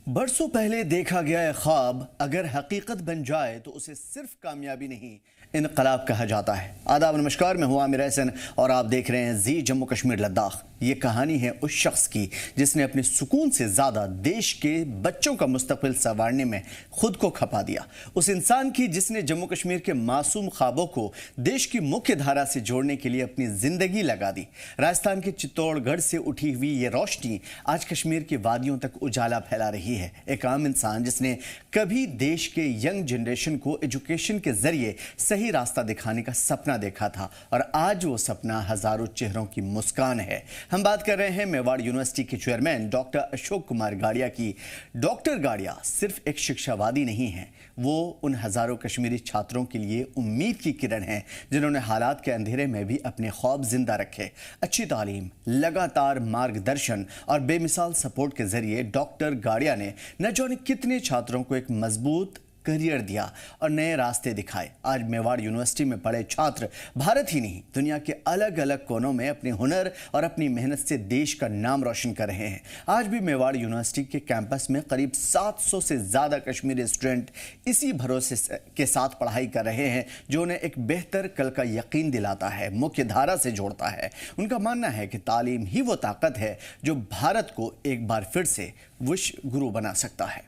बरसों पहले देखा गया यह ख्वाब अगर हकीकत बन जाए तो उसे सिर्फ कामयाबी नहीं इनकलाब कहा जाता है। आदाब नमस्कार, मैं हूं आमिर एहसन और आप देख रहे हैं जी जम्मू कश्मीर लद्दाख। ये कहानी है उस शख्स की जिसने अपने सुकून से ज़्यादा देश के बच्चों का मुस्तकबिल संवारने में खुद को खपा दिया। उस इंसान की जिसने जम्मू कश्मीर के मासूम ख्वाबों को देश की मुख्य धारा से जोड़ने के लिए अपनी ज़िंदगी लगा दी। राजस्थान के चित्तौड़गढ़ से उठी हुई ये रोशनी आज कश्मीर की वादियों तक उजाला फैला रही है। एक आम इंसान जिसने कभी देश के यंग जनरेशन को एजुकेशन के जरिए सही रास्ता दिखाने का सपना देखा था और आज वो सपना हजारों चेहरों की मुस्कान है। हम बात कर रहे हैं मेवाड़ यूनिवर्सिटी के चेयरमैन डॉक्टर अशोक कुमार गाड़िया की। डॉक्टर गाड़िया सिर्फ एक शिक्षावादी नहीं है, वो उन हजारों कश्मीरी छात्रों के लिए उम्मीद की किरण है जिन्होंने हालात के अंधेरे में भी अपने ख्वाब जिंदा रखे। अच्छी तालीम, लगातार मार्गदर्शन और बेमिसाल सपोर्ट के जरिए डॉक्टर गाड़िया ने न जाने कितने छात्रों को एक मजबूत करियर दिया और नए रास्ते दिखाए। आज मेवाड़ यूनिवर्सिटी में पढ़े छात्र भारत ही नहीं दुनिया के अलग अलग कोनों में अपने हुनर और अपनी मेहनत से देश का नाम रोशन कर रहे हैं। आज भी मेवाड़ यूनिवर्सिटी के कैंपस में करीब 700 से ज़्यादा कश्मीरी स्टूडेंट इसी भरोसे के साथ पढ़ाई कर रहे हैं जो उन्हें एक बेहतर कल का यकीन दिलाता है, मुख्य धारा से जोड़ता है। उनका मानना है कि तालीम ही वो ताकत है जो भारत को एक बार फिर से विश्व गुरु बना सकता है।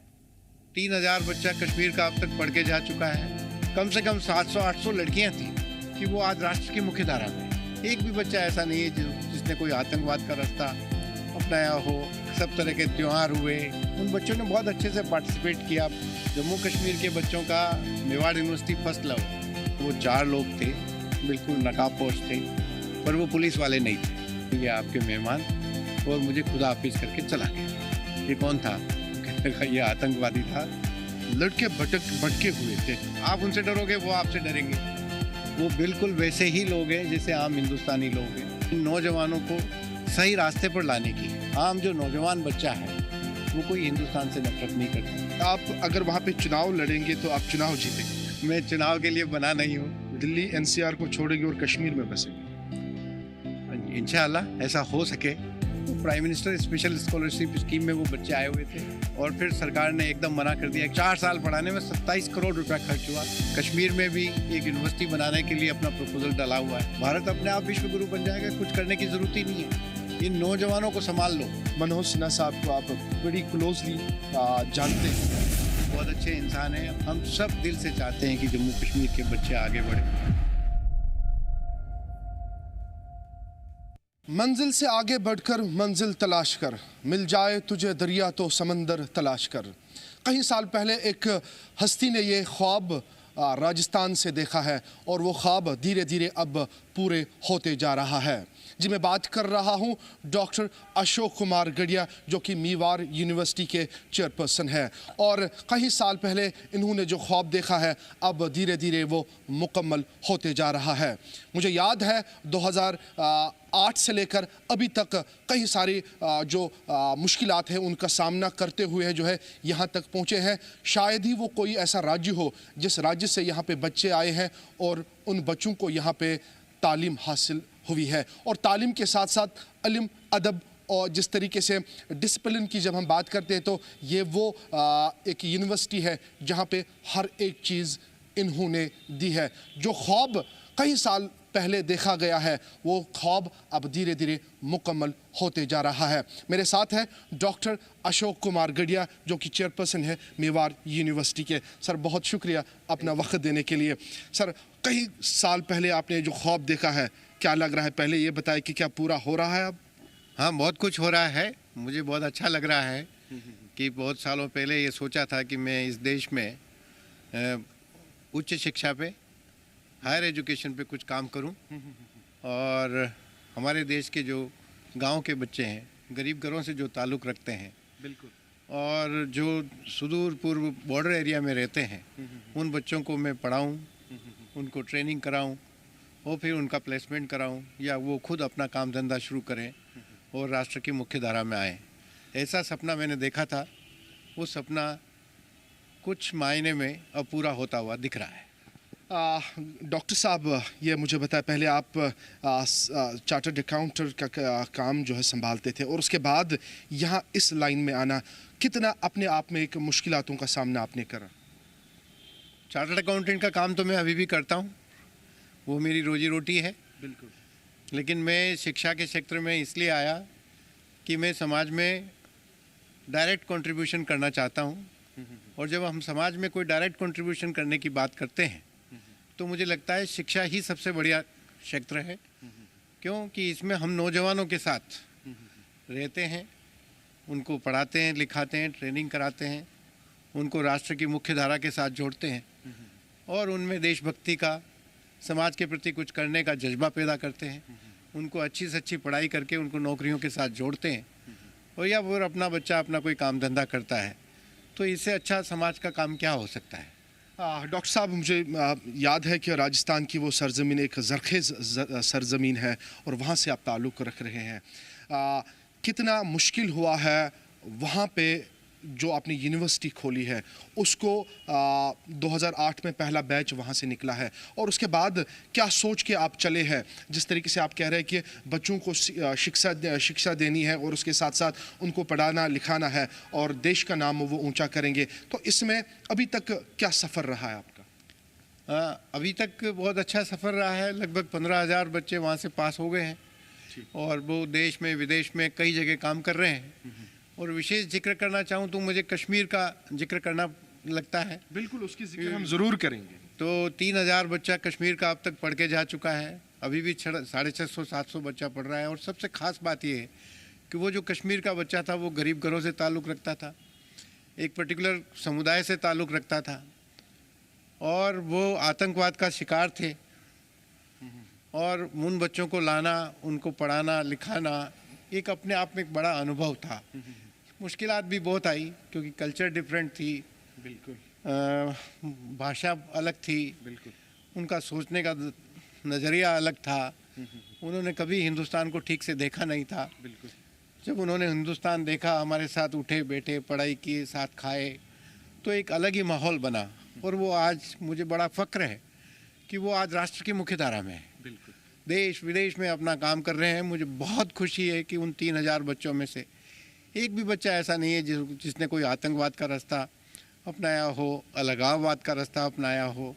3000 बच्चा कश्मीर का अब तक पढ़ के जा चुका है। कम से कम 700-800 लड़कियां थी कि वो आज राष्ट्र की मुख्य धारा में। एक भी बच्चा ऐसा नहीं है जिसने कोई आतंकवाद का रास्ता अपनाया हो। सब तरह के त्यौहार हुए, उन बच्चों ने बहुत अच्छे से पार्टिसिपेट किया। जम्मू कश्मीर के बच्चों का मेवाड़ यूनिवर्सिटी फर्स्ट लव। वो 4 लोग थे, बिल्कुल नकाबपोश थे, पर वो पुलिस वाले नहीं थे। ये आपके मेहमान, और मुझे खुदा हाफिज करके चला गया। ये कौन था? ये आतंकवादी था। लड़के भटके हुए थे। आप उनसे डरोगे, वो आपसे डरेंगे। वो बिल्कुल वैसे ही लोग हैं जैसे आम हिंदुस्तानी लोग हैं। नौजवानों को सही रास्ते पर लाने की, आम जो नौजवान बच्चा है वो कोई हिंदुस्तान से नफरत नहीं करता। आप अगर वहाँ पे चुनाव लड़ेंगे तो आप चुनाव जीतेंगे। मैं चुनाव के लिए बना नहीं हूँ। दिल्ली एनसीआर को छोड़ेंगे और कश्मीर में बसेंगे। इंशाल्लाह ऐसा हो सके। Prime minister special scholarship scheme में वो बच्चे आए हुए थे और फिर सरकार ने एकदम मना कर दिया। 4 साल पढ़ाने में 27 करोड़ रुपया खर्च हुआ। कश्मीर में भी एक यूनिवर्सिटी बनाने के लिए अपना प्रपोजल डाला हुआ है। भारत अपने आप विश्व गुरु बन जाएगा, कुछ करने की जरूरत ही नहीं है। इन नौजवानों को संभाल लो। मनोज सिन्हा साहब को आप बड़ी क्लोजली जानते हैं, बहुत अच्छे इंसान हैं। हम सब दिल से चाहते हैं कि जम्मू कश्मीर के बच्चे आगे बढ़े। मंजिल से आगे बढ़कर मंजिल तलाश कर, मिल जाए तुझे दरिया तो समंदर तलाश कर। कई साल पहले एक हस्ती ने ये ख्वाब राजस्थान से देखा है और वो ख्वाब धीरे धीरे अब पूरे होते जा रहा है। जी, मैं बात कर रहा हूँ डॉक्टर अशोक कुमार गाड़िया जो कि मेवाड़ यूनिवर्सिटी के चेयरपर्सन है। और कई साल पहले इन्होंने जो ख्वाब देखा है अब धीरे धीरे वो मुकम्मल होते जा रहा है। मुझे याद है 2008 से लेकर अभी तक कई सारी जो मुश्किलात हैं उनका सामना करते हुए जो है यहाँ तक पहुँचे हैं। शायद ही वो कोई ऐसा राज्य हो जिस राज्य से यहाँ पे बच्चे आए हैं और उन बच्चों को यहाँ पे तालीम हासिल हुई है। और तालीम के साथ साथ इल्म, अदब और जिस तरीके से डिसिप्लिन की जब हम बात करते हैं तो ये वो एक यूनिवर्सिटी है जहाँ पे हर एक चीज़ इन्होंने दी है। जो ख्वाब कई साल पहले देखा गया है वो ख्वाब अब धीरे धीरे मुकम्मल होते जा रहा है। मेरे साथ है डॉक्टर अशोक कुमार गाड़िया जो कि चेयरपर्सन है मेवाड़ यूनिवर्सिटी के। सर, बहुत शुक्रिया अपना वक्त देने के लिए। सर, कई साल पहले आपने जो ख्वाब देखा है, क्या लग रहा है? पहले ये बताएं कि क्या पूरा हो रहा है अब? हाँ, बहुत कुछ हो रहा है। मुझे बहुत अच्छा लग रहा है कि बहुत सालों पहले ये सोचा था कि मैं इस देश में उच्च शिक्षा पे, हायर एजुकेशन पे कुछ काम करूं और हमारे देश के जो गांव के बच्चे हैं, गरीब घरों से जो ताल्लुक़ रखते हैं, बिल्कुल, और जो सुदूर पूर्व बॉर्डर एरिया में रहते हैं, उन बच्चों को मैं पढ़ाऊं, उनको ट्रेनिंग कराऊं और फिर उनका प्लेसमेंट कराऊं या वो खुद अपना काम धंधा शुरू करें और राष्ट्र की मुख्य धारा में आएँ। ऐसा सपना मैंने देखा था। वो सपना कुछ मायने में अब पूरा होता हुआ दिख रहा है। डॉक्टर साहब, ये मुझे बताया, पहले आप चार्टर्ड अकाउंटर का काम जो है संभालते थे और उसके बाद यहाँ इस लाइन में आना कितना अपने आप में एक मुश्किलातों का सामना आपने करा? चार्टर्ड अकाउंटेंट का काम तो मैं अभी भी करता हूँ, वो मेरी रोजी रोटी है। बिल्कुल। लेकिन मैं शिक्षा के क्षेत्र में इसलिए आया कि मैं समाज में डायरेक्ट कंट्रीब्यूशन करना चाहता हूँ। और जब हम समाज में कोई डायरेक्ट कंट्रीब्यूशन करने की बात करते हैं तो मुझे लगता है शिक्षा ही सबसे बढ़िया क्षेत्र है, क्योंकि इसमें हम नौजवानों के साथ रहते हैं, उनको पढ़ाते हैं, लिखाते हैं, ट्रेनिंग कराते हैं, उनको राष्ट्र की मुख्य धारा के साथ जोड़ते हैं और उनमें देशभक्ति का, समाज के प्रति कुछ करने का जज्बा पैदा करते हैं, उनको अच्छी से अच्छी पढ़ाई करके उनको नौकरियों के साथ जोड़ते हैं और या फिर अपना बच्चा अपना कोई काम धंधा करता है, तो इससे अच्छा समाज का काम क्या हो सकता है। डॉक्टर साहब, मुझे याद है कि राजस्थान की वो सरजमीन एक ज़रख़ेज़ सरजमीन है और वहाँ से आप ताल्लुक़ रख रहे हैं। कितना मुश्किल हुआ है वहाँ पे जो आपने यूनिवर्सिटी खोली है उसको 2008 में पहला बैच वहाँ से निकला है और उसके बाद क्या सोच के आप चले हैं? जिस तरीके से आप कह रहे हैं कि बच्चों को शिक्षा देनी है और उसके साथ साथ उनको पढ़ाना लिखाना है और देश का नाम वो ऊंचा करेंगे, तो इसमें अभी तक क्या सफ़र रहा है आपका? अभी तक बहुत अच्छा सफ़र रहा है। लगभग 15,000 बच्चे वहाँ से पास हो गए हैं और वो देश में विदेश में कई जगह काम कर रहे हैं। और विशेष जिक्र करना चाहूँ तो मुझे कश्मीर का जिक्र करना लगता है। बिल्कुल, उसकी जिक्र हम ज़रूर करेंगे। तो 3,000 बच्चा कश्मीर का अब तक पढ़ के जा चुका है, अभी भी 650-700 बच्चा पढ़ रहा है। और सबसे ख़ास बात यह है कि वो जो कश्मीर का बच्चा था वो गरीब घरों से ताल्लुक़ रखता था, एक पर्टिकुलर समुदाय से ताल्लुक़ रखता था और वो आतंकवाद का शिकार थे। और उन बच्चों को लाना, उनको पढ़ाना लिखाना एक अपने आप में एक बड़ा अनुभव था। मुश्किलात भी बहुत आई क्योंकि कल्चर डिफरेंट थी, बिल्कुल, भाषा अलग थी, बिल्कुल, उनका सोचने का नज़रिया अलग था, उन्होंने कभी हिंदुस्तान को ठीक से देखा नहीं था। बिल्कुल। जब उन्होंने हिंदुस्तान देखा, हमारे साथ उठे बैठे, पढ़ाई किए, साथ खाए, तो एक अलग ही माहौल बना। और वो आज मुझे बड़ा फ़ख्र है कि वो आज राष्ट्र की मुख्य धारा में है, बिल्कुल, देश विदेश में अपना काम कर रहे हैं। मुझे बहुत खुशी है कि उन 3,000 बच्चों में से एक भी बच्चा ऐसा नहीं है जिसने कोई आतंकवाद का रास्ता अपनाया हो, अलगाववाद का रास्ता अपनाया हो।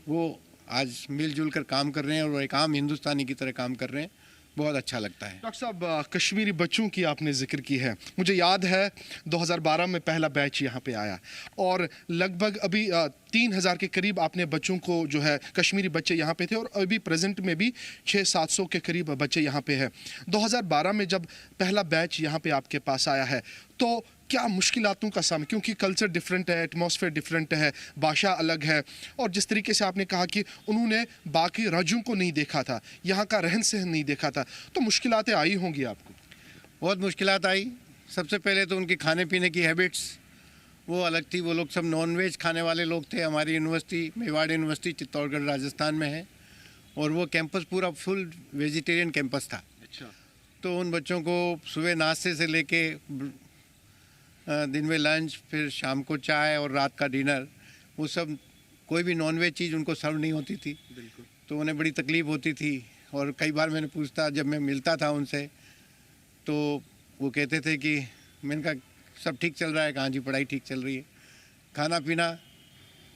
वो आज मिलजुल कर काम कर रहे हैं और एक आम हिंदुस्तानी की तरह काम कर रहे हैं। बहुत अच्छा लगता है। डॉक्टर साहब, कश्मीरी बच्चों की आपने जिक्र की है, मुझे याद है 2012 में पहला बैच यहाँ पे आया और लगभग अभी 3,000 के करीब आपने बच्चों को जो है कश्मीरी बच्चे यहाँ पे थे और अभी प्रेजेंट में भी 600-700 के करीब बच्चे यहाँ पे हैं। 2012 में जब पहला बैच यहाँ पे आपके पास आया है तो क्या मुश्किलातों का सामना, क्योंकि कल्चर डिफरेंट है, एटमॉस्फेयर डिफरेंट है, भाषा अलग है और जिस तरीके से आपने कहा कि उन्होंने बाकी राज्यों को नहीं देखा था, यहाँ का रहन सहन नहीं देखा था, तो मुश्किलातें आई होंगी आपको? बहुत मुश्किलात आई। सबसे पहले तो उनके खाने पीने की हैबिट्स वो अलग थी। वो लोग सब नॉन वेज खाने वाले लोग थे। हमारी यूनिवर्सिटी मेवाड़ यूनिवर्सिटी चित्तौड़गढ़ राजस्थान में है और वो कैंपस पूरा फुल वेजिटेरियन कैंपस था। अच्छा। तो उन बच्चों को सुबह नाश्ते से लेके दिन में लंच, फिर शाम को चाय और रात का डिनर, वो सब कोई भी नॉनवेज चीज़ उनको सर्व नहीं होती थी। बिल्कुल। तो उन्हें बड़ी तकलीफ़ होती थी और कई बार मैंने पूछता, जब मैं मिलता था उनसे तो वो कहते थे कि मैंने कहा सब ठीक चल रहा है, कहाँ जी पढ़ाई ठीक चल रही है, खाना पीना,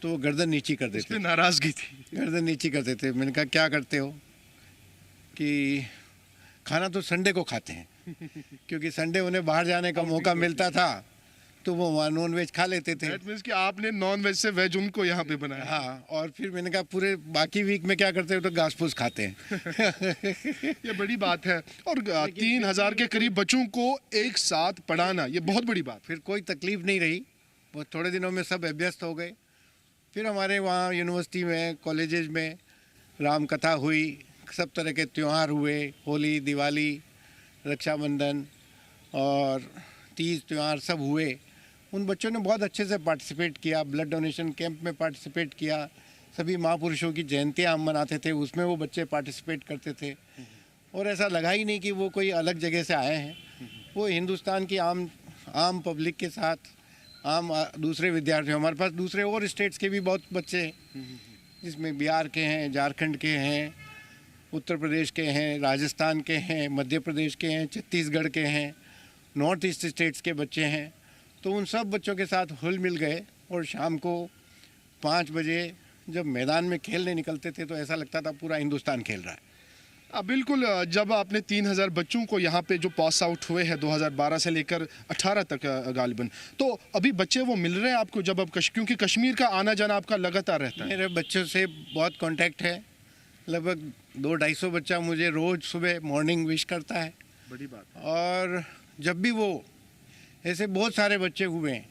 तो गर्दन नीची कर देते, नाराज़गी थी, गर्दन नीची कर देते। मैंने कहा क्या करते हो? कि खाना तो संडे को खाते हैं क्योंकि संडे उन्हें बाहर जाने का मौका मिलता था तो वो वहाँ नॉन वेज खा लेते थे। That means कि आपने नॉन वेज से वेज उनको यहाँ पे बनाया। हाँ, और फिर मैंने कहा पूरे बाकी वीक में क्या करते हो? तो घास फूस खाते हैं ये बड़ी बात है। और 3,000 के करीब बच्चों को एक साथ पढ़ाना, ये बहुत बड़ी बात। फिर कोई तकलीफ नहीं रही, वो थोड़े दिनों में सब अभ्यस्त हो गए। फिर हमारे वहाँ यूनिवर्सिटी में, कॉलेजेस में राम कथा हुई, सब तरह के त्यौहार हुए, होली, दिवाली, रक्षाबंधन और तीज त्यौहार सब हुए। उन बच्चों ने बहुत अच्छे से पार्टिसिपेट किया, ब्लड डोनेशन कैंप में पार्टिसिपेट किया, सभी महापुरुषों की जयंतियाँ हम मनाते थे, उसमें वो बच्चे पार्टिसिपेट करते थे और ऐसा लगा ही नहीं कि वो कोई अलग जगह से आए हैं। वो हिंदुस्तान की आम पब्लिक के साथ, आम दूसरे विद्यार्थी, हमारे पास दूसरे और स्टेट्स के भी बहुत बच्चे हैं जिसमें बिहार के हैं, झारखंड के हैं, उत्तर प्रदेश के हैं, राजस्थान के हैं, मध्य प्रदेश के हैं, छत्तीसगढ़ के हैं, नॉर्थ ईस्ट स्टेट्स के बच्चे हैं। तो उन सब बच्चों के साथ हुल मिल गए और शाम को 5 बजे जब मैदान में खेलने निकलते थे तो ऐसा लगता था पूरा हिंदुस्तान खेल रहा है। बिल्कुल। जब आपने 3000 बच्चों को यहाँ पे जो पास आउट हुए हैं 2012 से लेकर 18 तक गालिबन, तो अभी बच्चे वो मिल रहे हैं आपको जब अब क्योंकि कश्मीर का आना जाना आपका लगातार रहता है? मेरे बच्चों से बहुत कांटेक्ट है। लगभग 200-250 बच्चा मुझे रोज़ सुबह मॉर्निंग विश करता है। बड़ी बात। और जब भी वो ऐसे बहुत सारे बच्चे हुए हैं,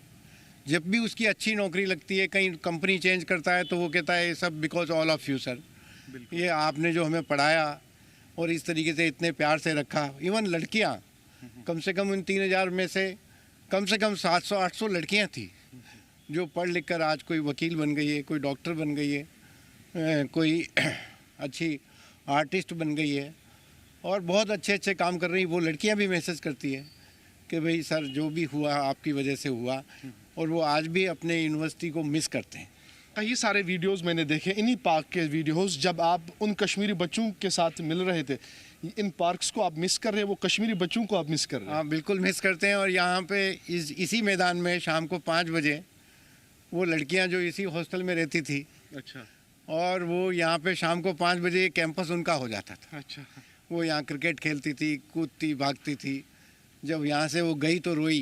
जब भी उसकी अच्छी नौकरी लगती है, कहीं कंपनी चेंज करता है, तो वो कहता है ये सब because all of you sir, ये आपने जो हमें पढ़ाया और इस तरीके से इतने प्यार से रखा। इवन लड़कियां, कम से कम उन 3000 में से कम 700-800 लड़कियां थी जो पढ़ लिख कर आज कोई वकील बन गई है, कोई डॉक्टर बन गई है, कोई अच्छी आर्टिस्ट बन गई है और बहुत अच्छे अच्छे काम कर रही। वो लड़कियां भी मैसेज करती है कि भाई सर जो भी हुआ आपकी वजह से हुआ, और वो आज भी अपने यूनिवर्सिटी को मिस करते हैं। कई सारे वीडियोस मैंने देखे, इन्हीं पार्क के वीडियोस, जब आप उन कश्मीरी बच्चों के साथ मिल रहे थे। इन पार्क्स को आप मिस कर रहे हैं, वो कश्मीरी बच्चों को आप मिस कर रहे हैं? हाँ बिल्कुल मिस करते हैं। और यहाँ पे इसी मैदान में शाम को 5 बजे वो लड़कियाँ जो इसी हॉस्टल में रहती थी, अच्छा, और वो यहाँ पे शाम को 5 बजे कैंपस उनका हो जाता था। अच्छा। वो यहाँ क्रिकेट खेलती थी, कूदती भागती थी। जब यहाँ से वो गई तो रोई,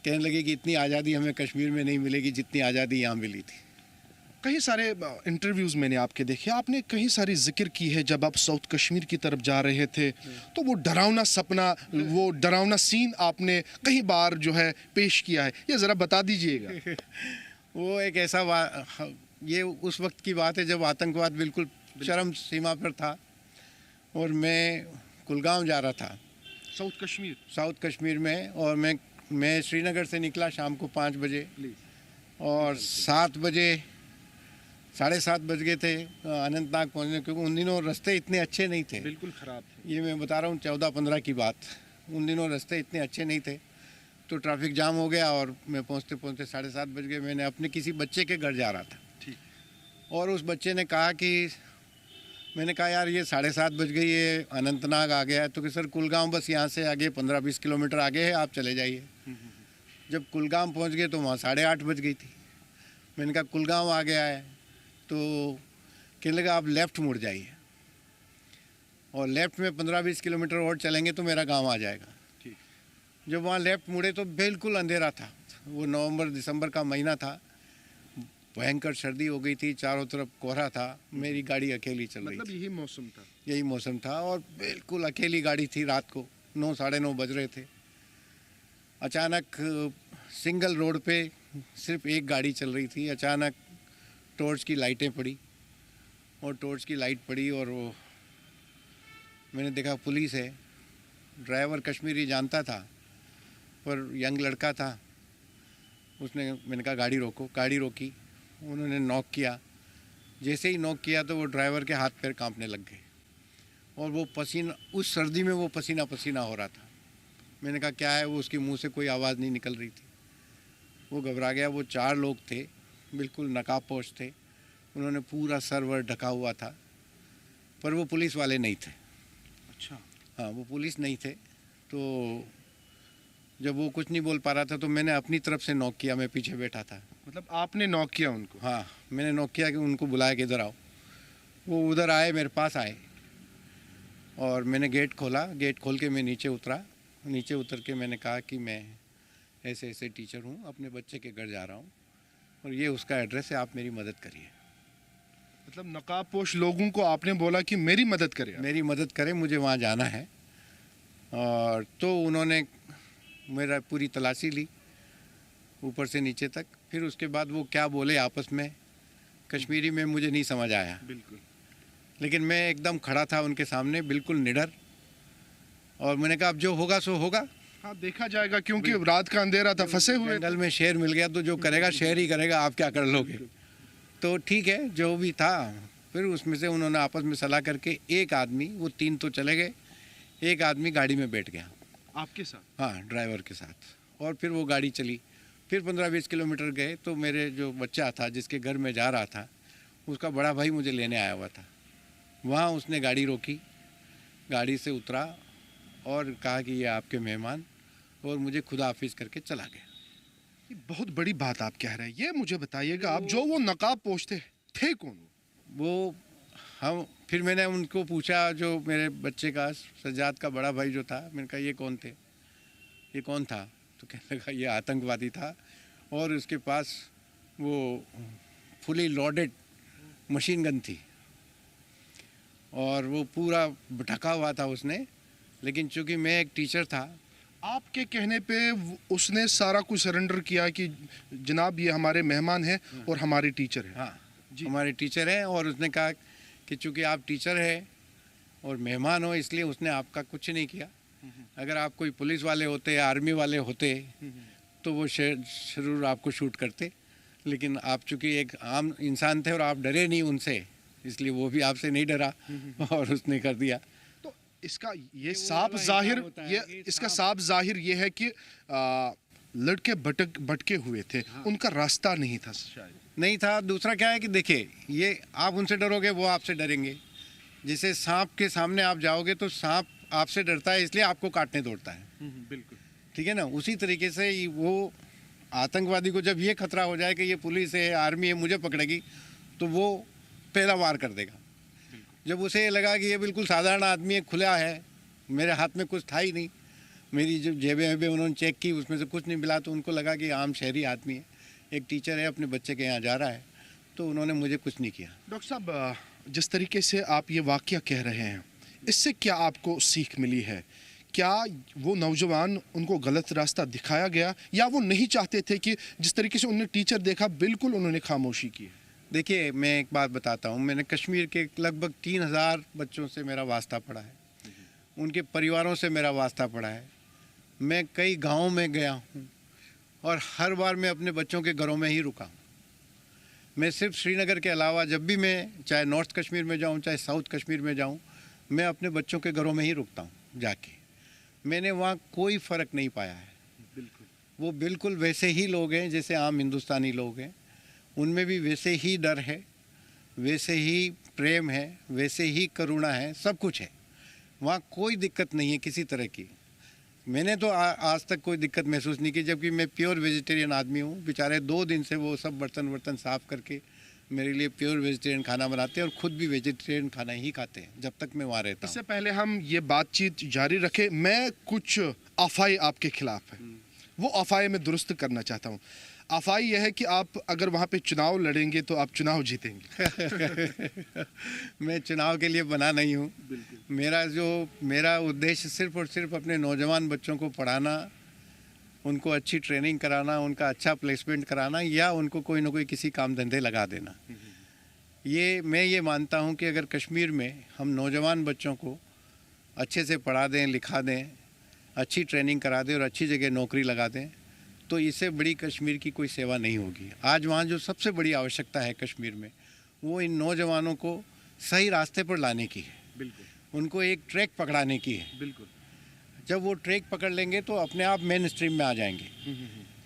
कहने लगी कि इतनी आज़ादी हमें कश्मीर में नहीं मिलेगी जितनी आज़ादी यहाँ मिली थी। कई सारे इंटरव्यूज़ मैंने आपके देखे, आपने कहीं सारी जिक्र की है जब आप साउथ कश्मीर की तरफ जा रहे थे तो वो डरावना सपना, वो डरावना सीन आपने कई बार जो है पेश किया है, ये ज़रा बता दीजिएगा। वो एक ऐसा ये उस वक्त की बात है जब आतंकवाद बिल्कुल चरम सीमा पर था और मैं कुलगाम जा रहा था, साउथ कश्मीर में। और मैं श्रीनगर से निकला शाम को 5 बजे और 7 बजे 7:30 बज गए थे अनंतनाग पहुंचने, क्योंकि उन दिनों रास्ते इतने अच्छे नहीं थे, बिल्कुल ख़राब थे। ये मैं बता रहा हूँ 14-15 की बात। उन दिनों रास्ते इतने अच्छे नहीं थे तो ट्रैफिक जाम हो गया और मैं पहुँचते 7:30 बज गए। मैंने अपने किसी बच्चे के घर जा रहा था और उस बच्चे ने कहा कि, मैंने कहा यार ये 7:30 बज गई, ये अनंतनाग आ गया है। तो कि सर कुलगाम बस यहाँ से आगे 15-20 किलोमीटर आगे है, आप चले जाइए। जब कुलगाम पहुँच गए तो वहाँ 8:30 बज गई थी। मैंने कहा कुलगाम आ गया है, तो कहने लगा आप लेफ़्ट मुड़ जाइए और लेफ़्ट में 15-20 किलोमीटर और चलेंगे तो मेरा गांव आ जाएगा। जब वहाँ लेफ़्ट मुड़े तो बिल्कुल अंधेरा था। वो नवंबर-दिसंबर का महीना था, भयंकर सर्दी हो गई थी, चारों तरफ कोहरा था, मेरी गाड़ी अकेली चल रही थी। यही मौसम था और बिल्कुल अकेली गाड़ी थी। रात को 9-9:30 बज रहे थे। अचानक सिंगल रोड पे सिर्फ एक गाड़ी चल रही थी। अचानक टॉर्च की लाइटें पड़ी और टॉर्च की लाइट पड़ी और वो मैंने देखा पुलिस है। ड्राइवर कश्मीरी जानता था पर यंग लड़का था। मैंने कहा गाड़ी रोको, गाड़ी रोकी। उन्होंने नॉक किया। जैसे ही नॉक किया तो वो ड्राइवर के हाथ पैर कांपने लग गए और वो पसीना, उस सर्दी में वो पसीना पसीना हो रहा था। मैंने कहा क्या है, वो उसके मुंह से कोई आवाज़ नहीं निकल रही थी। वो घबरा गया। वो 4 लोग थे, बिल्कुल नकाबपोश थे। उन्होंने पूरा सर वर ढका हुआ था पर वो पुलिस वाले नहीं थे। अच्छा। हाँ, वो पुलिस नहीं थे। तो जब वो कुछ नहीं बोल पा रहा था तो मैंने अपनी तरफ से नॉक किया। मैं पीछे बैठा था। मतलब आपने नॉक किया उनको? हाँ, मैंने नॉक किया कि उनको बुलाया कि इधर आओ। वो उधर आए, मेरे पास आए और मैंने गेट खोला। गेट खोल के मैं नीचे उतरा। नीचे उतर के मैंने कहा कि मैं ऐसे ऐसे टीचर हूँ, अपने बच्चे के घर जा रहा हूँ और ये उसका एड्रेस है, आप मेरी मदद करिए। मतलब नकाबपोश लोगों को आपने बोला कि मेरी मदद करें? मेरी मदद करें, मुझे वहाँ जाना है। और तो उन्होंने मेरा पूरी तलाशी ली ऊपर से नीचे तक। फिर उसके बाद वो क्या बोले आपस में कश्मीरी में मुझे नहीं समझ आया। बिल्कुल। लेकिन मैं एकदम खड़ा था उनके सामने, बिल्कुल निडर। और मैंने कहा अब जो होगा सो होगा। हाँ, देखा जाएगा, क्योंकि रात का अंधेरा था, फंसे हुए। जंगल में शेर मिल गया तो जो करेगा शेर ही करेगा, आप क्या कर लोगे। तो ठीक है, जो भी था। फिर उसमें से उन्होंने आपस में सलाह करके एक आदमी, वो 3 तो चले गए, एक आदमी गाड़ी में बैठ गया आपके साथ? हाँ, ड्राइवर के साथ। और फिर वो गाड़ी चली। फिर 15-20 किलोमीटर गए तो मेरे जो बच्चा था जिसके घर में जा रहा था, उसका बड़ा भाई मुझे लेने आया हुआ था। वहाँ उसने गाड़ी रोकी, गाड़ी से उतरा और कहा कि ये आपके मेहमान, और मुझे खुदा हाफिज करके चला गया। ये बहुत बड़ी बात आप कह रहे हैं। ये मुझे बताइएगा, आप जो वो नकाब पोंछते थे कौन? वो फिर मैंने उनको पूछा, जो मेरे बच्चे का सज्जाद का बड़ा भाई जो था, मैंने कहा ये कौन थे, ये कौन था? तो कहने लगा ये आतंकवादी था, और उसके पास वो फुली लोडेड मशीन गन थी, और वो पूरा ढका हुआ था उसने। लेकिन चूंकि मैं एक टीचर था, आपके कहने पे उसने सारा कुछ सरेंडर किया कि जनाब ये हमारे मेहमान हैं और हमारे टीचर हैं। हाँ हमारे टीचर हैं, और उसने कहा कि चूंकि आप टीचर हैं और मेहमान हो, इसलिए उसने आपका कुछ नहीं किया। अगर आप कोई पुलिस वाले होते, आर्मी वाले होते, तो वो जरूर आपको शूट करते। लेकिन आप चूंकि एक आम इंसान थे और आप डरे नहीं उनसे, इसलिए वो भी आपसे नहीं डरा और उसने कर दिया। तो इसका ये साफ जाहिर इसका साफ जाहिर ये है कि लड़के भटके हुए थे। हाँ। उनका रास्ता नहीं था, शायद नहीं था। दूसरा क्या है कि देखिए, ये आप उनसे डरोगे, वो आपसे डरेंगे। जैसे सांप के सामने आप जाओगे तो सांप आपसे डरता है, इसलिए आपको काटने दौड़ता है। बिल्कुल ठीक है ना। उसी तरीके से वो आतंकवादी को जब ये खतरा हो जाए कि ये पुलिस है, आर्मी है, मुझे पकड़ेगी, तो वो पहला वार कर देगा। जब उसे ये लगा कि ये बिल्कुल साधारण आदमी है, खुला है, मेरे हाथ में कुछ था ही नहीं, मेरी जो जेबें वेबें उन्होंने चेक की, उसमें से कुछ नहीं मिला, तो उनको लगा कि आम शहरी आदमी है, एक टीचर है, अपने बच्चे के यहाँ जा रहा है, तो उन्होंने मुझे कुछ नहीं किया। डॉक्टर साहब, जिस तरीके से आप ये वाकया कह रहे हैं, इससे क्या आपको सीख मिली है? क्या वो नौजवान, उनको गलत रास्ता दिखाया गया, या वो नहीं चाहते थे कि जिस तरीके से उन्होंने टीचर देखा बिल्कुल उन्होंने खामोशी की? देखिए, मैं एक बात बताता हूँ, मैंने कश्मीर के लगभग 3000 बच्चों से मेरा वास्ता पड़ा है, उनके परिवारों से मेरा वास्ता पड़ा है। मैं कई गाँव में गया हूँ और हर बार मैं अपने बच्चों के घरों में ही रुका हूँ। मैं सिर्फ श्रीनगर के अलावा जब भी मैं चाहे नॉर्थ कश्मीर में जाऊँ, चाहे साउथ कश्मीर में जाऊँ, मैं अपने बच्चों के घरों में ही रुकता हूँ जाके। मैंने वहाँ कोई फ़र्क नहीं पाया है। बिल्कुल वो बिल्कुल वैसे ही लोग हैं जैसे आम हिंदुस्तानी लोग हैं। उनमें भी वैसे ही डर है, वैसे ही प्रेम है, वैसे ही करुणा है, सब कुछ है। वहाँ कोई दिक्कत नहीं है किसी तरह की। मैंने तो आज तक कोई दिक्कत महसूस नहीं की, जबकि मैं प्योर वेजिटेरियन आदमी हूँ। बेचारे 2 दिन से वो सब बर्तन साफ़ करके मेरे लिए प्योर वेजिटेरियन खाना बनाते हैं, और ख़ुद भी वेजिटेरियन खाना ही खाते हैं जब तक मैं वहाँ रहता हूँ। इससे पहले हम ये बातचीत जारी रखें, मैं कुछ अफवाहें आपके खिलाफ है, वो अफवाहें मैं दुरुस्त करना चाहता हूँ। अफवाह यह है कि आप अगर वहाँ पे चुनाव लड़ेंगे तो आप चुनाव जीतेंगे। मैं चुनाव के लिए बना नहीं हूँ। मेरा उद्देश्य सिर्फ और सिर्फ अपने नौजवान बच्चों को पढ़ाना, उनको अच्छी ट्रेनिंग कराना, उनका अच्छा प्लेसमेंट कराना, या उनको कोई ना कोई किसी काम धंधे लगा देना। मैं ये मानता हूँ कि अगर कश्मीर में हम नौजवान बच्चों को अच्छे से पढ़ा दें, लिखा दें, अच्छी ट्रेनिंग करा दें और अच्छी जगह नौकरी लगा दें, तो इससे बड़ी कश्मीर की कोई सेवा नहीं होगी। आज वहाँ जो सबसे बड़ी आवश्यकता है कश्मीर में, वो इन नौजवानों को सही रास्ते पर लाने की है। बिल्कुल। उनको एक ट्रैक पकड़ाने की है। बिल्कुल। जब वो ट्रैक पकड़ लेंगे तो अपने आप मेन स्ट्रीम में आ जाएंगे।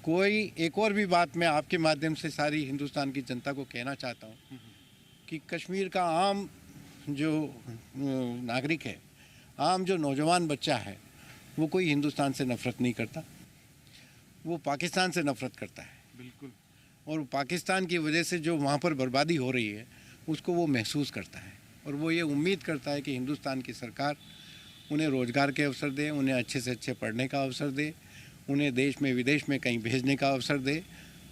कोई एक और भी बात मैं आपके माध्यम से सारी हिंदुस्तान की जनता को कहना चाहता हूँ कि कश्मीर का आम जो नागरिक है, आम जो नौजवान बच्चा है, वो कोई हिंदुस्तान से नफ़रत नहीं करता, वो पाकिस्तान से नफ़रत करता है। बिल्कुल। और पाकिस्तान की वजह से जो वहाँ पर बर्बादी हो रही है, उसको वो महसूस करता है, और वो ये उम्मीद करता है कि हिंदुस्तान की सरकार उन्हें रोज़गार के अवसर दे, उन्हें अच्छे से अच्छे पढ़ने का अवसर दे, उन्हें देश में विदेश में कहीं भेजने का अवसर दे,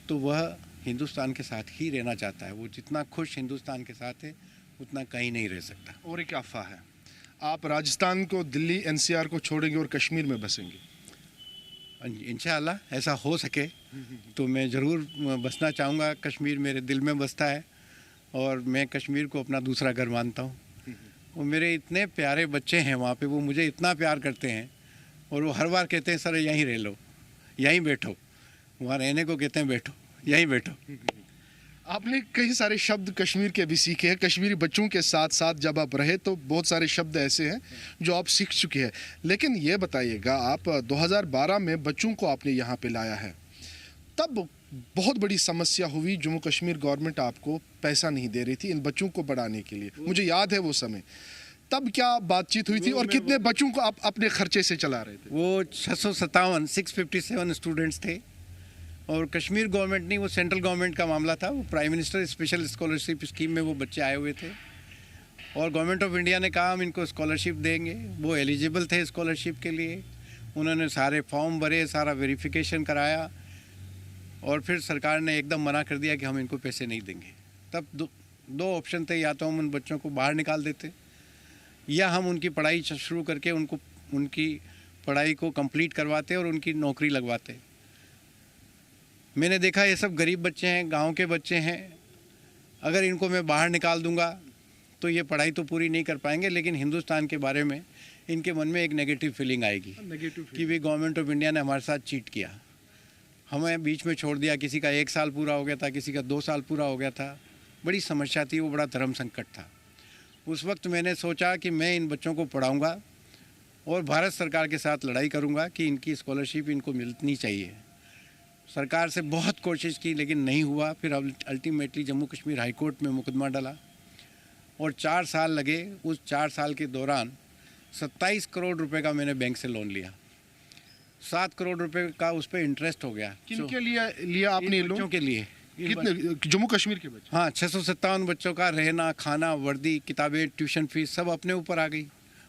तो वह हिंदुस्तान के साथ ही रहना चाहता है। वो जितना खुश हिंदुस्तान के साथ है, उतना कहीं नहीं रह सकता। और एक अफवाह है, आप राजस्थान को, दिल्ली एनसीआर को छोड़ेंगे और कश्मीर में बसेंगे? इंशाअल्लाह ऐसा हो सके तो मैं ज़रूर बसना चाहूँगा। कश्मीर मेरे दिल में बसता है और मैं कश्मीर को अपना दूसरा घर मानता हूँ। वो मेरे इतने प्यारे बच्चे हैं वहाँ पे, वो मुझे इतना प्यार करते हैं, और वो हर बार कहते हैं सर यहीं रह लो, यहीं बैठो। वहाँ रहने को कहते हैं बैठो, यहीं बैठो। आपने कई सारे शब्द कश्मीर के भी सीखे हैं। कश्मीरी बच्चों के साथ साथ जब आप रहे तो बहुत सारे शब्द ऐसे हैं जो आप सीख चुके हैं। लेकिन ये बताइएगा, आप 2012 में बच्चों को आपने यहाँ पे लाया है, तब बहुत बड़ी समस्या हुई, जम्मू कश्मीर गवर्नमेंट आपको पैसा नहीं दे रही थी इन बच्चों को पढ़ाने के लिए, मुझे याद है वो समय। तब क्या बातचीत हुई थी और कितने बच्चों को आप अपने खर्चे से चला रहे थे? वो 657 स्टूडेंट्स थे और कश्मीर गवर्नमेंट नहीं, वो सेंट्रल गवर्नमेंट का मामला था। वो prime minister special scholarship scheme में वो बच्चे आए हुए थे और गवर्नमेंट ऑफ इंडिया ने कहा हम इनको स्कॉलरशिप देंगे। वो एलिजिबल थे स्कॉलरशिप के लिए, उन्होंने सारे फॉर्म भरे, सारा वेरिफिकेशन कराया और फिर सरकार ने एकदम मना कर दिया कि हम इनको पैसे नहीं देंगे। तब दो ऑप्शन थे, या तो हम उन बच्चों को बाहर निकाल देते या हम उनकी पढ़ाई शुरू करके उनकी पढ़ाई को कंप्लीट करवाते और उनकी नौकरी लगवाते। मैंने देखा ये सब गरीब बच्चे हैं, गांव के बच्चे हैं, अगर इनको मैं बाहर निकाल दूंगा तो ये पढ़ाई तो पूरी नहीं कर पाएंगे, लेकिन हिंदुस्तान के बारे में इनके मन में एक नेगेटिव फीलिंग आएगी कि भी गवर्नमेंट ऑफ इंडिया ने हमारे साथ चीट किया, हमें बीच में छोड़ दिया। किसी का 1 साल पूरा हो गया था, किसी का 2 साल पूरा हो गया था। बड़ी समस्या थी, वो बड़ा धर्म संकट था। उस वक्त मैंने सोचा कि मैं इन बच्चों को पढ़ाऊँगा और भारत सरकार के साथ लड़ाई करूँगा कि इनकी स्कॉलरशिप इनको मिलनी चाहिए। सरकार से बहुत कोशिश की लेकिन नहीं हुआ। फिर ultimately Jammu Kashmir high court में मुकदमा डाला और 4 साल लगे। उस 4 साल के दौरान 27 करोड़ रुपए का मैंने बैंक से लोन लिया। 7 करोड़ रुपए का उस पर इंटरेस्ट हो गया। किनके लिए लिया आपने लोन? बच्चों के लिए। कितने? जम्मू कश्मीर के बच्चे? हाँ, 657 बच्चों का रहना, खाना, वर्दी, किताबें, ट्यूशन फीस सब अपने ऊपर आ गई।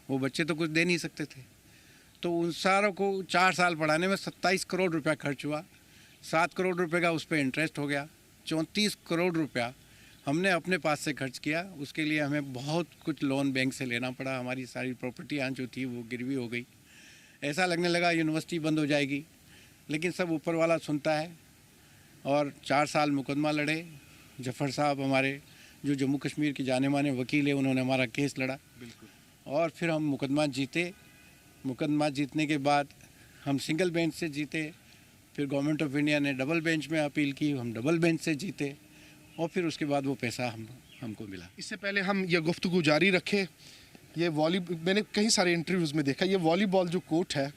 वो बच्चे तो कुछ दे नहीं सकते थे, तो उन सारों को 4 साल पढ़ाने में 27 करोड़ रुपया खर्च हुआ। 7 करोड़ रुपए का उस पर इंटरेस्ट हो गया। 34 करोड़ रुपया हमने अपने पास से खर्च किया। उसके लिए हमें बहुत कुछ लोन बैंक से लेना पड़ा। हमारी सारी प्रॉपर्टियाँ जो थी वो गिरवी हो गई। ऐसा लगने लगा यूनिवर्सिटी बंद हो जाएगी, लेकिन सब ऊपर वाला सुनता है और 4 साल मुकदमा लड़े। जफ़र साहब हमारे जो जम्मू कश्मीर के जाने माने वकील है, उन्होंने हमारा केस लड़ा और फिर हम मुकदमा जीते। मुकदमा जीतने के बाद हम सिंगल बेंच से जीते। फिर गवर्नमेंट ऑफ इंडिया ने डबल बेंच में अपील की, हम डबल बेंच से जीते और फिर उसके बाद वो पैसा हमको मिला। इससे पहले हम ये गुफ्तगू जारी रखें, ये मैंने कई सारे इंटरव्यूज़ में देखा, ये वॉलीबॉल जो कोर्ट है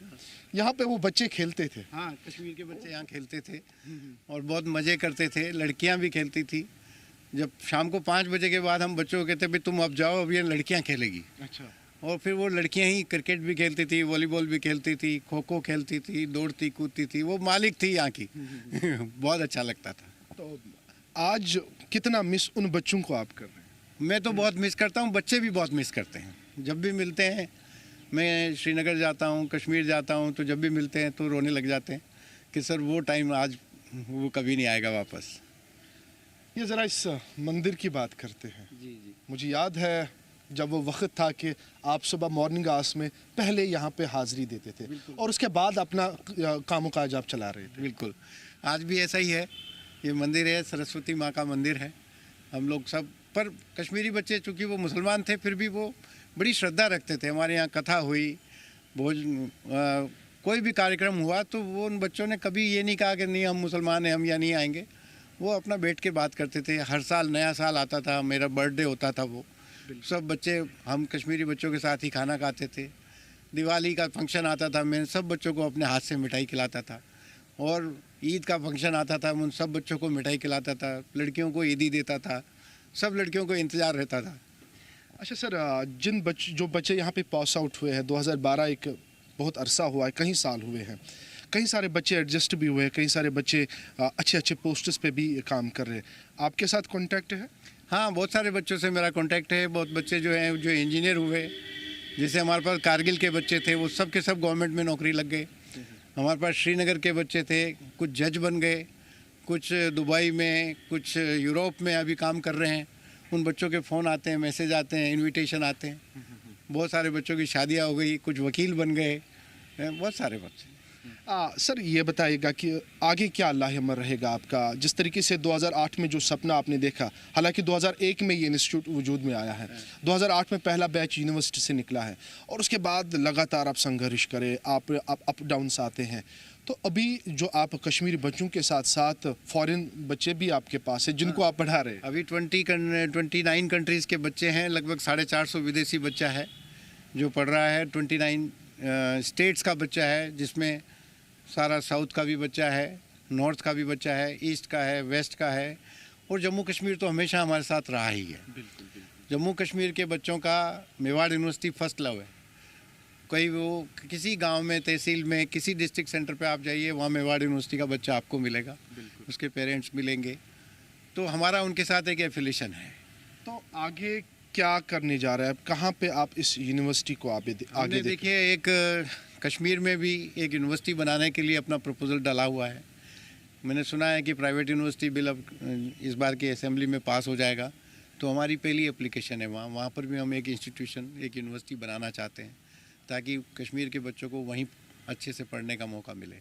यहाँ पे वो बच्चे खेलते थे। हाँ, कश्मीर के बच्चे यहाँ खेलते थे और बहुत मज़े करते थे। लड़कियाँ भी खेलती थी। जब शाम को 5 बजे के बाद हम बच्चों को कहते भाई तुम अब जाओ, अब ये लड़कियाँ खेलेगी। अच्छा। और फिर वो लड़कियां ही क्रिकेट भी खेलती थी, वॉलीबॉल भी खेलती थी, खो खो खेलती थी, दौड़ती कूदती थी। वो मालिक थी यहाँ की। बहुत अच्छा लगता था। तो आज कितना मिस उन बच्चों को आप कर रहे हैं? मैं तो बहुत मिस करता हूँ, बच्चे भी बहुत मिस करते हैं। जब भी मिलते हैं, मैं श्रीनगर जाता हूँ, कश्मीर जाता हूँ, तो जब भी मिलते हैं तो रोने लग जाते हैं कि सर वो टाइम आज वो कभी नहीं आएगा वापस। ये ज़रा इस मंदिर की बात करते हैं। जी। मुझे याद है जब वो वक्त था कि आप सुबह मॉर्निंग आवर्स में पहले यहाँ पे हाज़िरी देते थे और उसके बाद अपना कामकाज आप चला रहे थे। बिल्कुल, आज भी ऐसा ही है। ये मंदिर है, सरस्वती माँ का मंदिर है। हम लोग सब, पर कश्मीरी बच्चे चूँकि वो मुसलमान थे फिर भी वो बड़ी श्रद्धा रखते थे। हमारे यहाँ कथा हुई, कोई भी कार्यक्रम हुआ तो वो उन बच्चों ने कभी ये नहीं कहा कि नहीं हम मुसलमान हैं, हम यहाँ नहीं आएंगे। वो अपना बैठ के बात करते थे। हर साल नया साल आता था, मेरा बर्थडे होता था, वो सब बच्चे, हम कश्मीरी बच्चों के साथ ही खाना खाते थे। दिवाली का फंक्शन आता था, मैं सब बच्चों को अपने हाथ से मिठाई खिलाता था। और ईद का फंक्शन आता था, मैं उन सब बच्चों को मिठाई खिलाता था। लड़कियों को ईदी देता था, सब लड़कियों को इंतज़ार रहता था। अच्छा सर, जो बच्चे यहाँ पे पास आउट हुए हैं, 2012 एक बहुत अरसा हुआ है, कई साल हुए हैं, कई सारे बच्चे एडजस्ट भी हुए हैं, कई सारे बच्चे अच्छे अच्छे पोस्ट्स पे भी काम कर रहे हैं। आपके साथ कांटेक्ट है? हाँ, बहुत सारे बच्चों से मेरा कांटेक्ट है। बहुत बच्चे जो हैं जो इंजीनियर हुए, जैसे हमारे पास कारगिल के बच्चे थे, वो सब के सब गवर्नमेंट में नौकरी लग गए। हमारे पास श्रीनगर के बच्चे थे, कुछ जज बन गए, कुछ दुबई में, कुछ यूरोप में अभी काम कर रहे हैं। उन बच्चों के फ़ोन आते हैं, मैसेज आते हैं, इनविटेशन आते हैं। बहुत सारे बच्चों की शादियाँ हो गई, कुछ वकील बन गए, बहुत सारे बच्चे। सर ये बताइएगा कि आगे क्या अल्लाह रहेगा आपका? जिस तरीके से 2008 में जो सपना आपने देखा, हालांकि 2001 में ये इंस्टीट्यूट वजूद में आया है, 2008 में पहला बैच यूनिवर्सिटी से निकला है और उसके बाद लगातार आप संघर्ष करें, आप अप डाउन्स आते हैं, तो अभी जो आप कश्मीरी बच्चों के साथ साथ फॉरेन बच्चे भी आपके पास हैं जिनको आप पढ़ा रहे हैं। अभी 29 कंट्रीज़ के बच्चे हैं, लगभग 450 विदेशी बच्चा है जो पढ़ रहा है। 29 स्टेट्स का बच्चा है, जिसमें सारा साउथ का भी बच्चा है, नॉर्थ का भी बच्चा है, ईस्ट का है, वेस्ट का है, और जम्मू कश्मीर तो हमेशा हमारे साथ रहा ही है। जम्मू कश्मीर के बच्चों का मेवाड़ यूनिवर्सिटी फर्स्ट लव है। कोई वो किसी गांव में, तहसील में, किसी डिस्ट्रिक्ट सेंटर पे आप जाइए, वहाँ मेवाड़ यूनिवर्सिटी का बच्चा आपको मिलेगा, उसके पेरेंट्स मिलेंगे। तो हमारा उनके साथ एक एफिलिएशन है। तो आगे क्या करने जा रहा है, कहाँ पे आप इस यूनिवर्सिटी को आगे देखिए, एक कश्मीर में भी एक यूनिवर्सिटी बनाने के लिए अपना प्रपोजल डाला हुआ है। मैंने सुना है कि प्राइवेट यूनिवर्सिटी बिल अब इस बार की असेंबली में पास हो जाएगा, तो हमारी पहली एप्लीकेशन है वहाँ पर भी हम एक इंस्टीट्यूशन, एक यूनिवर्सिटी बनाना चाहते हैं, ताकि कश्मीर के बच्चों को वहीं अच्छे से पढ़ने का मौका मिले।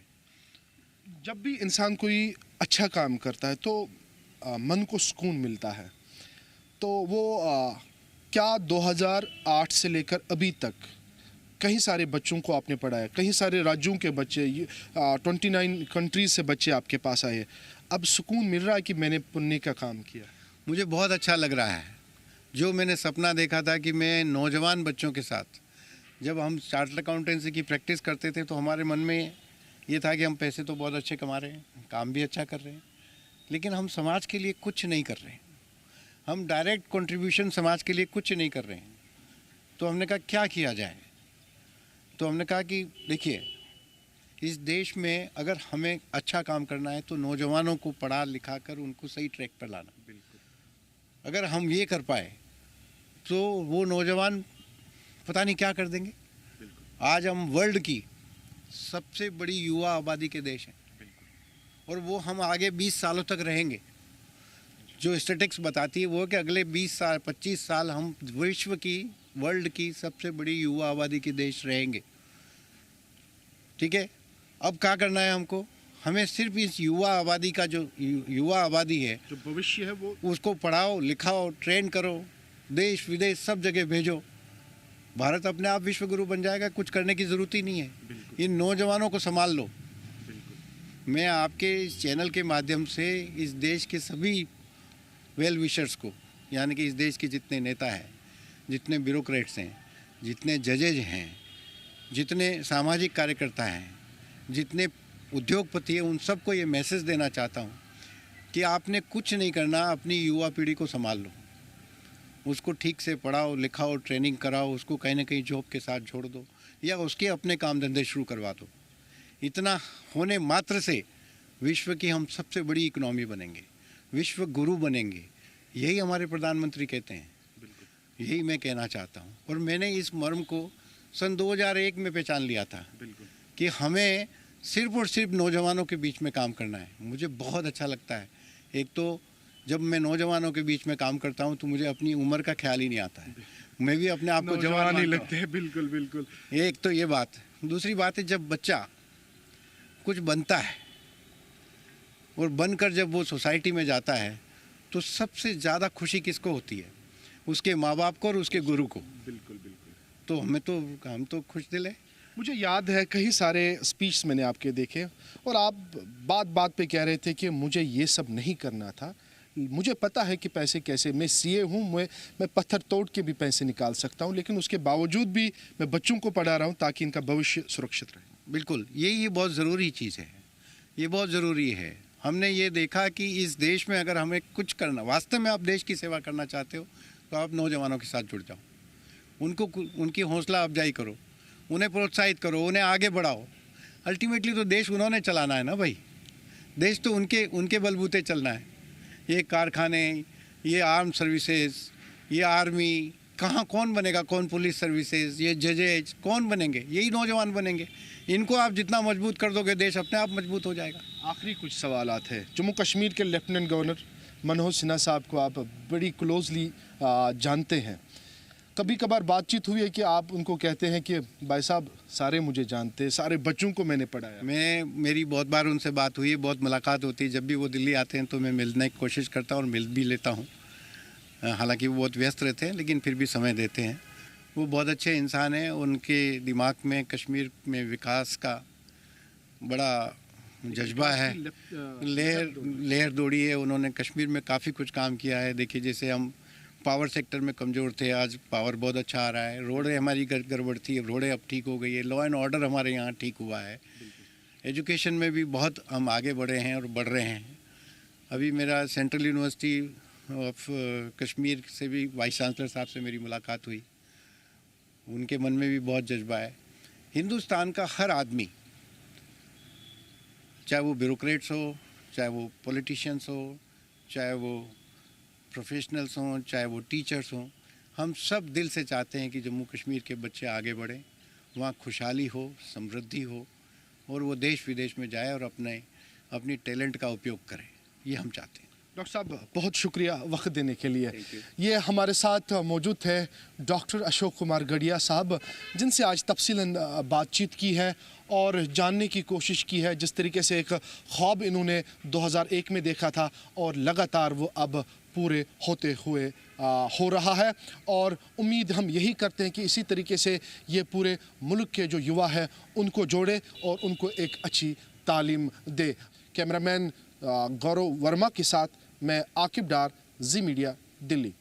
जब भी इंसान कोई अच्छा काम करता है तो मन को सुकून मिलता है। तो वो क्या 2008 से लेकर अभी तक कई सारे बच्चों को आपने पढ़ाया, कई सारे राज्यों के बच्चे, 29 कंट्रीज से बच्चे आपके पास आए, अब सुकून मिल रहा है कि मैंने पुण्य का काम किया? मुझे बहुत अच्छा लग रहा है। जो मैंने सपना देखा था कि मैं नौजवान बच्चों के साथ, जब हम चार्टर्ड अकाउंटेंसी की प्रैक्टिस करते थे तो हमारे मन में ये था कि हम पैसे तो बहुत अच्छे कमा रहे हैं, काम भी अच्छा कर रहे हैं, लेकिन हम समाज के लिए कुछ नहीं कर रहे हैं। हम डायरेक्ट कंट्रीब्यूशन समाज के लिए कुछ नहीं कर रहे हैं। तो हमने कहा क्या किया जाए। तो हमने कहा कि देखिए, इस देश में अगर हमें अच्छा काम करना है तो नौजवानों को पढ़ा लिखा कर उनको सही ट्रैक पर लाना। अगर हम ये कर पाए तो वो नौजवान पता नहीं क्या कर देंगे। आज हम वर्ल्ड की सबसे बड़ी युवा आबादी के देश हैं, और वो हम आगे 20 सालों तक रहेंगे। जो स्टैटिस्टिक्स बताती है वो कि अगले 20 साल 25 साल हम विश्व की, वर्ल्ड की सबसे बड़ी युवा आबादी के देश रहेंगे। ठीक है, अब क्या करना है हमको? हमें सिर्फ इस युवा आबादी का, जो युवा आबादी है, जो भविष्य है, वो उसको पढ़ाओ, लिखाओ, ट्रेन करो, देश विदेश सब जगह भेजो। भारत अपने आप विश्व गुरु बन जाएगा, कुछ करने की ज़रूरत ही नहीं है। इन नौजवानों को संभाल लो। मैं आपके इस चैनल के माध्यम से इस देश के सभी वेल विशर्स को, यानी कि इस देश के जितने नेता हैं, जितने ब्यूरोक्रेट्स हैं, जितने जजेज हैं, जितने सामाजिक कार्यकर्ता हैं, जितने उद्योगपति हैं, उन सबको ये मैसेज देना चाहता हूँ कि आपने कुछ नहीं करना, अपनी युवा पीढ़ी को संभाल लो। उसको ठीक से पढ़ाओ, लिखाओ, ट्रेनिंग कराओ, उसको कहीं ना कहीं जॉब के साथ जोड़ दो, या उसके अपने काम धंधे शुरू करवा दो। इतना होने मात्र से विश्व की हम सबसे बड़ी इकोनॉमी बनेंगे, विश्व गुरु बनेंगे। यही हमारे प्रधानमंत्री कहते हैं, यही मैं कहना चाहता हूँ। और मैंने इस मर्म को सन 2001 में पहचान लिया था कि हमें सिर्फ और सिर्फ नौजवानों के बीच में काम करना है। मुझे बहुत अच्छा लगता है। एक तो जब मैं नौजवानों के बीच में काम करता हूँ तो मुझे अपनी उम्र का ख्याल ही नहीं आता है, मैं भी अपने आप को जवान ही लगते हैं। बिल्कुल बिल्कुल। एक तो ये बात। दूसरी बात है, जब बच्चा कुछ बनता है और बनकर जब वो सोसाइटी में जाता है तो सबसे ज़्यादा खुशी किसको होती है? उसके माँ बाप को और उसके गुरु को। बिल्कुल बिल्कुल। तो हम तो खुश दिल है। मुझे याद है कई सारे स्पीच मैंने आपके देखे, और आप बात बात पे कह रहे थे कि मुझे ये सब नहीं करना था, मुझे पता है कि पैसे कैसे, मैं सीए हूँ, मैं पत्थर तोड़ के भी पैसे निकाल सकता हूँ, लेकिन उसके बावजूद भी मैं बच्चों को पढ़ा रहा हूँ ताकि इनका भविष्य सुरक्षित रहे। बिल्कुल, ये बहुत ज़रूरी चीज़ है, ये बहुत ज़रूरी है। हमने ये देखा कि इस देश में अगर हमें कुछ करना, वास्तव में आप देश की सेवा करना चाहते हो तो आप नौजवानों के साथ जुड़ जाओ, उनकी हौसला अफजाई करो, उन्हें प्रोत्साहित करो, उन्हें आगे बढ़ाओ। अल्टीमेटली तो देश उन्होंने चलाना है ना भाई, देश तो उनके बलबूते चलना है। ये कारखाने, ये आर्म सर्विसेज, ये आर्मी, कहाँ कौन बनेगा? कौन पुलिस सर्विसेज, ये जजेज कौन बनेंगे? यही नौजवान बनेंगे। इनको आप जितना मजबूत कर दोगे, देश अपने आप मजबूत हो जाएगा। आखिरी कुछ सवालात है। जम्मू कश्मीर के लेफ्टिनेंट गवर्नर मनोज सिन्हा साहब को आप बड़ी क्लोजली जानते हैं, कभी कभार बातचीत हुई है कि आप उनको कहते हैं कि भाई साहब सारे मुझे जानते हैं, सारे बच्चों को मैंने पढ़ाया? मेरी बहुत बार उनसे बात हुई है, बहुत मुलाकात होती है। जब भी वो दिल्ली आते हैं तो मैं मिलने की कोशिश करता हूँ और मिल भी लेता हूँ। हालांकि वो बहुत व्यस्त रहते हैं लेकिन फिर भी समय देते हैं। वो बहुत अच्छे इंसान हैं। उनके दिमाग में कश्मीर में विकास का बड़ा जज्बा है, लहर दौड़ी है। उन्होंने कश्मीर में काफ़ी कुछ काम किया है। देखिए, जैसे हम पावर सेक्टर में कमज़ोर थे, आज पावर बहुत अच्छा आ रहा है। रोडें हमारी गड़बड़ थी, रोडें अब ठीक हो गई है। लॉ एंड ऑर्डर हमारे यहाँ ठीक हुआ है। एजुकेशन में भी बहुत हम आगे बढ़े हैं और बढ़ रहे हैं। अभी मेरा सेंट्रल यूनिवर्सिटी ऑफ कश्मीर से भी वाइस चांसलर साहब से मेरी मुलाकात हुई। उनके मन में भी बहुत जज्बा है। हिंदुस्तान का हर आदमी, चाहे वो ब्यूरोक्रेट्स हो, चाहे वो पॉलिटिशियंस हो, चाहे वो प्रोफेशनल्स हों, चाहे वो टीचर्स हों, हम सब दिल से चाहते हैं कि जम्मू कश्मीर के बच्चे आगे बढ़ें, वहाँ खुशहाली हो, समृद्धि हो और वो देश विदेश में जाए और अपनी टैलेंट का उपयोग करें। ये हम चाहते हैं। डॉक्टर साहब बहुत शुक्रिया वक्त देने के लिए। ये हमारे साथ मौजूद थे डॉक्टर अशोक कुमार गढ़िया साहब, जिनसे आज तफसीलन बातचीत की है और जानने की कोशिश की है जिस तरीके से एक ख्वाब इन्होंने 2001 में देखा था और लगातार वो अब पूरे होते हुए हो रहा है। और उम्मीद हम यही करते हैं कि इसी तरीके से ये पूरे मुल्क के जो युवा है उनको जोड़े और उनको एक अच्छी तालीम दे। कैमरामैन गौरव वर्मा के साथ मैं आकिब डार, जी मीडिया, दिल्ली।